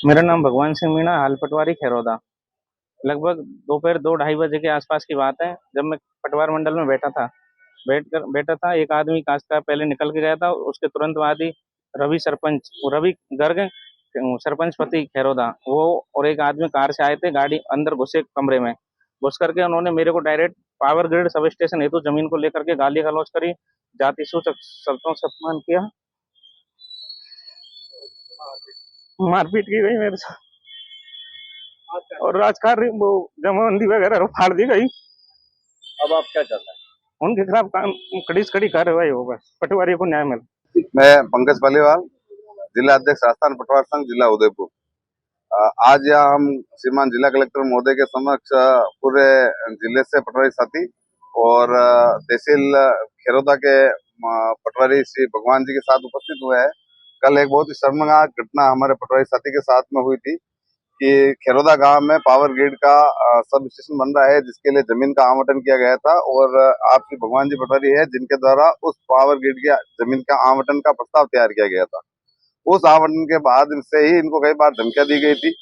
मेरा नाम भगवान सिंह मीणा, हाल पटवारी खैरौदा। लगभग दोपहर 2 ढाई बजे के आसपास की बात है, जब मैं पटवार मंडल में बैठा था। एक आदमी कांच का पहले निकल के गया था। उसके तुरंत बाद ही रवि गर्ग, सरपंच पति खैरौदा, वो और एक आदमी कार से आए थे। गाड़ी अंदर घुसे कमरे में, घुस करके उन्होंने मेरे को direct power grid sub station हेतु जमीन को लेकर के गाली गलौज करी, जाति सूचक शब्दों से अपमान किया, मारपीट की गई मेरे साथ, और राजकार्य वो जमाबंदी वगैरह फाड़ दी गई। अब आप क्या चाहते उनके खिलाफ कड़ी से कड़ी कार्रवाई हो, बस पटवारी को न्याय मिले। हैं? मैं पंकज पालीवाल, जिला अध्यक्ष राजस्थान पटवार संघ, जिला उदयपुर। आज यहाँ हम श्रीमान जिला कलेक्टर महोदय के समक्ष पूरे जिले से पटवारी साथी और तहसील खैरौदा के पटवारी श्री भगवान जी के साथ उपस्थित हुए हैं। कल एक बहुत ही शर्मनाक घटना हमारे पटवारी साथी के साथ में हुई थी कि खैरौदा गांव में पावर ग्रिड का सब स्टेशन बन रहा है, जिसके लिए जमीन का आवंटन किया गया था। और आप श्री भगवान जी पटवारी है, जिनके द्वारा उस पावर ग्रिड की जमीन का आवंटन का प्रस्ताव तैयार किया गया था। उस आवंटन के बाद इनसे ही इनको कई बार धमकियां दी गई थी।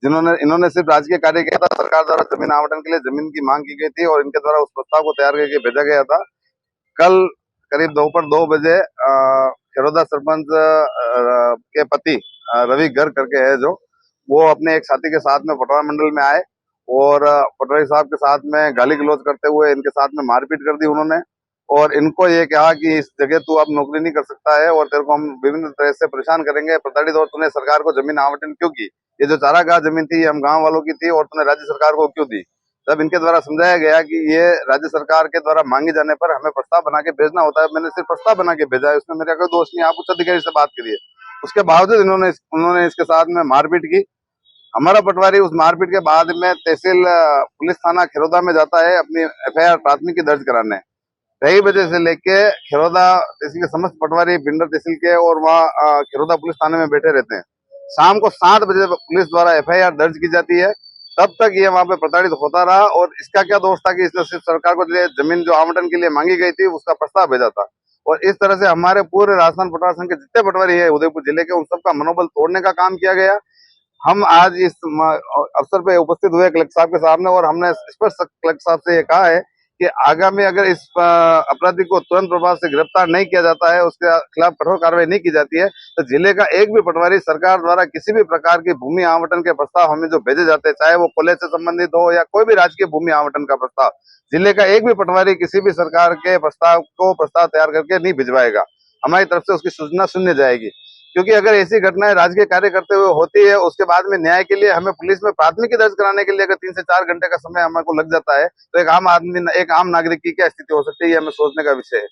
इन्होंने सिर्फ राजकीय कार्य किया था, सरकार द्वारा जमीन आवंटन के लिए जमीन की मांग की गई थी और इनके द्वारा उस प्रस्ताव को तैयार करके भेजा गया था। कल करीब दोपहर 2 बजे खैरौदा सरपंच के पति रवि गर्ग करके है, जो वो अपने एक साथी के साथ में पटवार मंडल में आए और पटवारी साहब के साथ में गाली गलौज करते हुए इनके साथ में मारपीट कर दी उन्होंने। और इनको ये कहा कि इस जगह तू अब नौकरी नहीं कर सकता है और तेरे को हम विभिन्न तरह से परेशान करेंगे, प्रताड़ित, और तूने सरकार को जमीन आवंटन क्यों की? ये जो चारागाह जमीन थी, ये हम गांव वालों की थी और तूने राज्य सरकार को क्यों दी? तब इनके द्वारा समझाया गया कि ये राज्य सरकार के द्वारा मांगे जाने पर हमें प्रस्ताव बना के भेजना होता है। मैंने सिर्फ प्रस्ताव बना के भेजा है, उसमें मेरा कोई दोष नहीं, आप उच्च अधिकारी से बात करिए। उसके बावजूद उन्होंने इसके साथ में मारपीट की। हमारा पटवारी उस मारपीट के बाद में तहसील पुलिस थाना खैरौदा में जाता है अपनी एफआईआर प्राथमिकी दर्ज कराने। 2:30 बजे से लेके खैरौदा तहसील के समस्त पटवारी बिंडर तहसील के और वहाँ खैरौदा पुलिस थाने में बैठे रहते हैं। शाम को 7 बजे पुलिस द्वारा एफआईआर दर्ज की जाती है। तब तक ये वहाँ पे प्रताड़ित होता रहा और इसका क्या दोष था कि इसने सिर्फ सरकार को जमीन जो आवंटन के लिए मांगी गई थी उसका प्रस्ताव भेजा था। और इस तरह से हमारे पूरे राजस्थान पटवार संघ के जितने पटवारी है उदयपुर जिले के, उन सबका मनोबल तोड़ने का काम किया गया। हम आज इस अवसर पे उपस्थित हुए कलेक्टर साहब के सामने और हमने स्पष्ट कलेक्टर साहब से ये कहा है कि आगामी अगर इस अपराधी को तुरंत प्रभाव से गिरफ्तार नहीं किया जाता है, उसके खिलाफ कठोर कार्रवाई नहीं की जाती है, तो जिले का एक भी पटवारी सरकार द्वारा किसी भी प्रकार की भूमि आवंटन के प्रस्ताव हमें जो भेजे जाते हैं, चाहे वो कॉलेज से संबंधित हो या कोई भी राजकीय भूमि आवंटन का प्रस्ताव, जिले का एक भी पटवारी किसी भी सरकार के प्रस्ताव तैयार करके नहीं भिजवाएगा। हमारी तरफ से उसकी सूचना सुनने जाएगी। क्योंकि अगर ऐसी घटनाएं राजकीय कार्य करते हुए होती है, उसके बाद में न्याय के लिए हमें पुलिस में प्राथमिकी दर्ज कराने के लिए अगर 3 से 4 घंटे का समय हमें को लग जाता है, तो एक आम नागरिक की क्या स्थिति हो सकती है, ये हमें सोचने का विषय है।